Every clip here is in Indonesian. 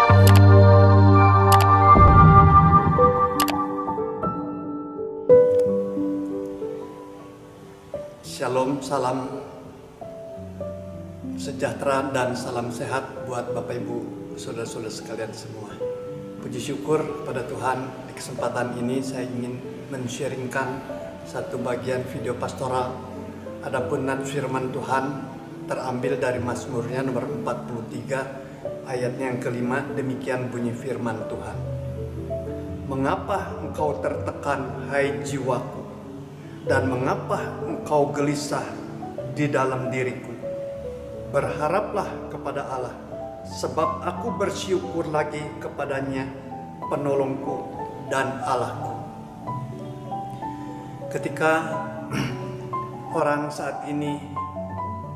Shalom, salam sejahtera dan salam sehat buat Bapak Ibu, saudara-saudara sekalian semua. Puji syukur pada Tuhan, di kesempatan ini saya ingin men-sharingkan satu bagian video pastoral. Adapun nats firman Tuhan terambil dari Mazmurnya nomor 43 ayatnya yang kelima. Demikian bunyi firman Tuhan. Mengapa engkau tertekan, hai jiwaku? Dan mengapa engkau gelisah di dalam diriku? Berharaplah kepada Allah, sebab aku bersyukur lagi kepadanya, penolongku dan Allahku. Ketika orang saat ini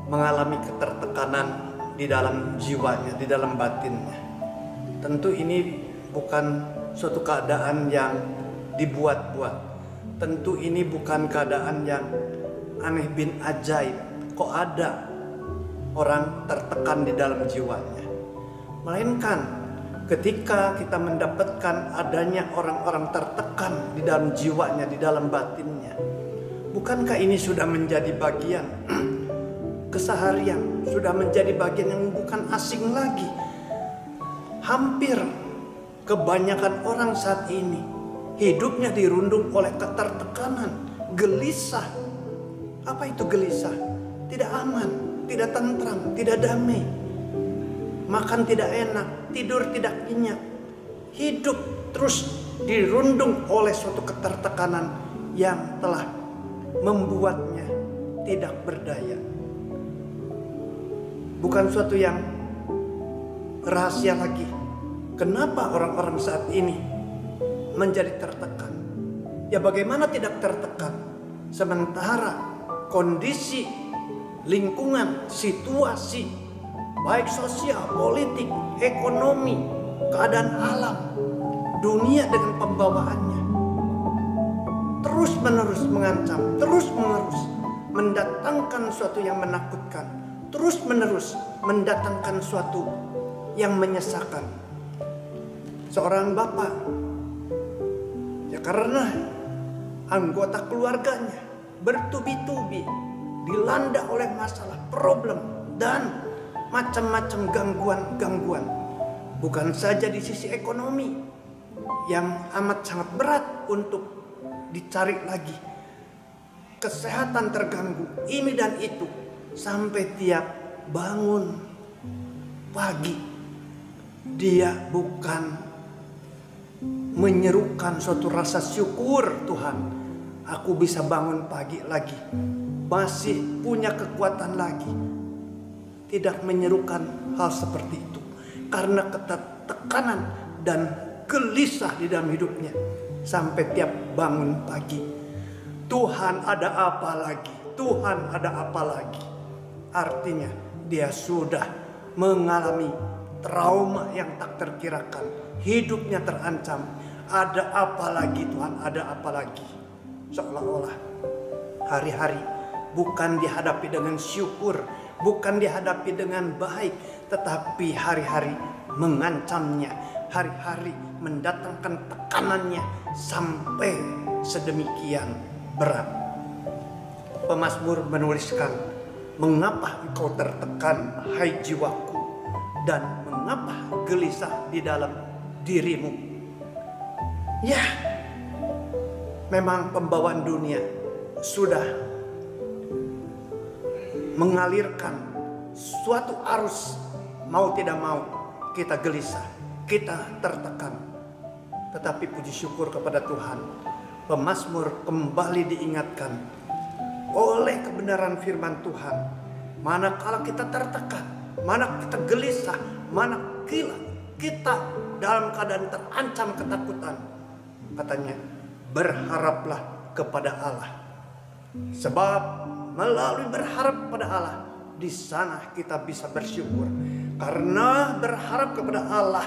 mengalami ketertekanan di dalam jiwanya, di dalam batinnya, tentu ini bukan suatu keadaan yang dibuat-buat. Tentu ini bukan keadaan yang aneh bin ajaib. Kok ada orang tertekan di dalam jiwanya? Melainkan ketika kita mendapatkan adanya orang-orang tertekan di dalam jiwanya, di dalam batinnya, bukankah ini sudah menjadi bagian keseharian, sudah menjadi bagian yang bukan asing lagi? Hampir kebanyakan orang saat ini hidupnya dirundung oleh ketertekanan, gelisah. Apa itu gelisah? Tidak aman, tidak tentram, tidak damai. Makan tidak enak, tidur tidak nyenyak. Hidup terus dirundung oleh suatu ketertekanan yang telah membuatnya tidak berdaya. Bukan suatu yang rahasia lagi. Kenapa orang-orang saat ini menjadi tertekan? Ya bagaimana tidak tertekan sementara kondisi lingkungan, situasi baik sosial, politik, ekonomi, keadaan alam, dunia dengan pembawaannya terus menerus mengancam, terus menerus mendatangkan suatu yang menakutkan, terus menerus mendatangkan suatu yang menyesakan. Seorang bapak, ya karena anggota keluarganya bertubi-tubi dilanda oleh masalah, problem, dan macam-macam gangguan-gangguan. Bukan saja di sisi ekonomi yang amat sangat berat untuk dicari lagi. Kesehatan terganggu, ini dan itu. Sampai tiap bangun pagi, dia bukan menyerukan suatu rasa syukur, Tuhan, aku bisa bangun pagi lagi, masih punya kekuatan lagi. Tidak menyerukan hal seperti itu karena ketertekanan dan gelisah di dalam hidupnya. Sampai tiap bangun pagi, Tuhan ada apa lagi? Tuhan ada apa lagi? Artinya dia sudah mengalami trauma yang tak terkirakan. Hidupnya terancam. Ada apa lagi Tuhan? Ada apa lagi? Seolah-olah hari-hari bukan dihadapi dengan syukur, bukan dihadapi dengan baik, tetapi hari-hari mengancamnya, hari-hari mendatangkan tekanannya sampai sedemikian berat. Pemazmur menuliskan, mengapa engkau tertekan, hai jiwaku, dan mengapa gelisah di dalam dirimu? Ya, memang pembawaan dunia sudah mengalirkan suatu arus, mau tidak mau kita gelisah, kita tertekan. Tetapi puji syukur kepada Tuhan, pemazmur kembali diingatkan oleh kebenaran firman Tuhan. Manakala kita tertekan, mana kita gelisah, mana kita dalam keadaan terancam ketakutan, katanya, berharaplah kepada Allah. Sebab melalui berharap kepada Allah, di sana kita bisa bersyukur. Karena berharap kepada Allah,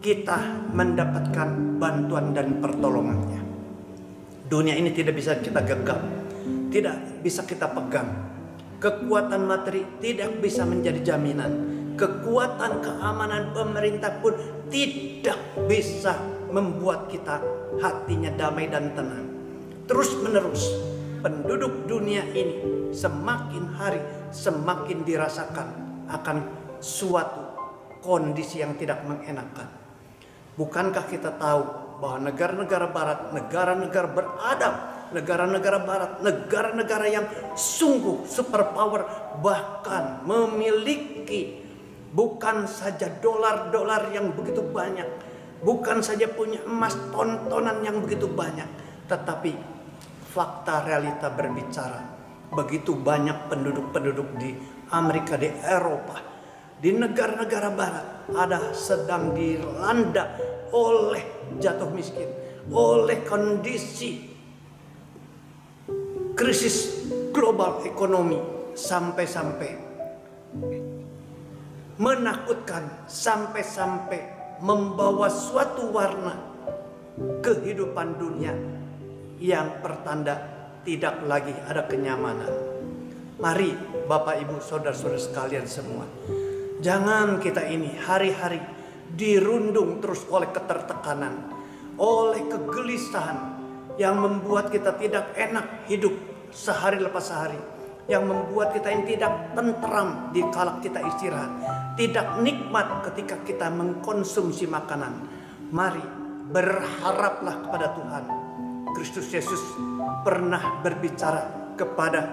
kita mendapatkan bantuan dan pertolongannya. Dunia ini tidak bisa kita genggam, tidak bisa kita pegang. Kekuatan materi tidak bisa menjadi jaminan. kekuatan keamanan pemerintah pun tidak bisa membuat kita hatinya damai dan tenang. Terus menerus penduduk dunia ini semakin hari semakin dirasakan akan suatu kondisi yang tidak mengenakan. Bukankah kita tahu bahwa negara-negara barat, negara-negara beradab, negara-negara barat, negara-negara yang sungguh superpower, bahkan memiliki bukan saja dolar-dolar yang begitu banyak, bukan saja punya emas tontonan yang begitu banyak, tetapi fakta realita berbicara, begitu banyak penduduk-penduduk di Amerika, di Eropa, di negara-negara barat ada sedang dilanda oleh jatuh miskin, oleh kondisi krisis global ekonomi, sampai-sampai menakutkan, sampai-sampai membawa suatu warna kehidupan dunia yang pertanda tidak lagi ada kenyamanan. Mari Bapak Ibu saudara-saudara sekalian semua, jangan kita ini hari-hari dirundung terus oleh ketertekanan, oleh kegelisahan yang membuat kita tidak enak hidup sehari lepas sehari, yang membuat kita ini tidak tentram di kala kita istirahat, tidak nikmat ketika kita mengkonsumsi makanan. Mari berharaplah kepada Tuhan. Kristus Yesus pernah berbicara kepada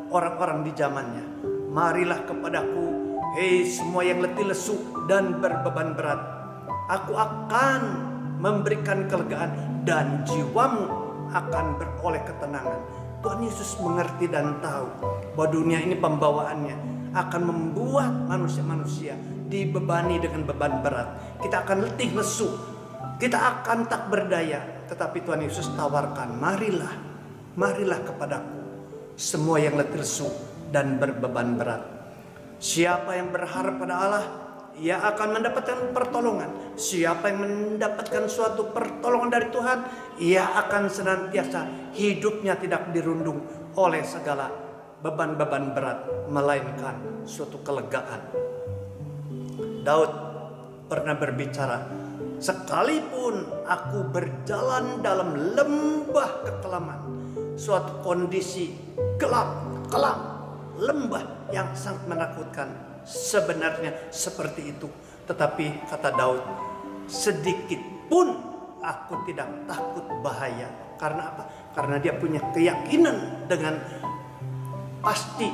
orang-orang di zamannya, marilah kepadaku, hei semua yang letih lesu dan berbeban berat, aku akan memberikan kelegaan dan jiwamu akan beroleh ketenangan. Tuhan Yesus mengerti dan tahu bahwa dunia ini pembawaannya akan membuat manusia-manusia dibebani dengan beban berat. Kita akan letih lesu, kita akan tak berdaya. Tetapi Tuhan Yesus tawarkan, marilah, marilah kepadaku semua yang letih lesu dan berbeban berat. Siapa yang berharap pada Allah, ia akan mendapatkan pertolongan. Siapa yang mendapatkan suatu pertolongan dari Tuhan, ia akan senantiasa hidupnya tidak dirundung oleh segala beban-beban berat, melainkan suatu kelegaan. Daud pernah berbicara, sekalipun aku berjalan dalam lembah kekelaman, suatu kondisi gelap, kelam, lembah yang sangat menakutkan. Sebenarnya seperti itu, tetapi kata Daud, sedikit pun aku tidak takut bahaya. Karena apa? Karena dia punya keyakinan dengan pasti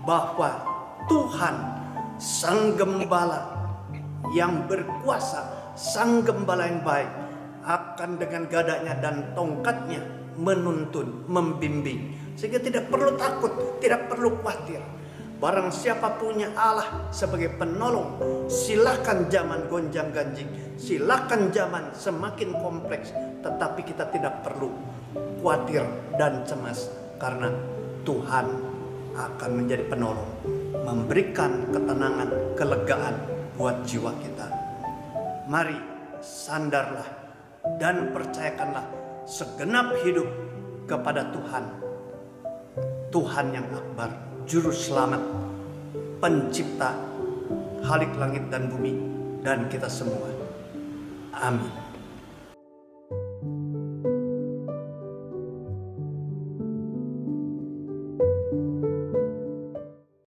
bahwa Tuhan Sang Gembala yang berkuasa, Sang Gembala yang baik, akan dengan gadanya dan tongkatnya menuntun, membimbing, sehingga tidak perlu takut, tidak perlu khawatir. Barang siapa punya Allah sebagai penolong, silakan zaman gonjang ganjing, silakan zaman semakin kompleks, tetapi kita tidak perlu khawatir dan cemas, karena Tuhan akan menjadi penolong, memberikan ketenangan, kelegaan buat jiwa kita. Mari sandarlah dan percayakanlah segenap hidup kepada Tuhan, Tuhan yang akbar, Juru Selamat, Pencipta Khalik langit dan bumi dan kita semua. Amin.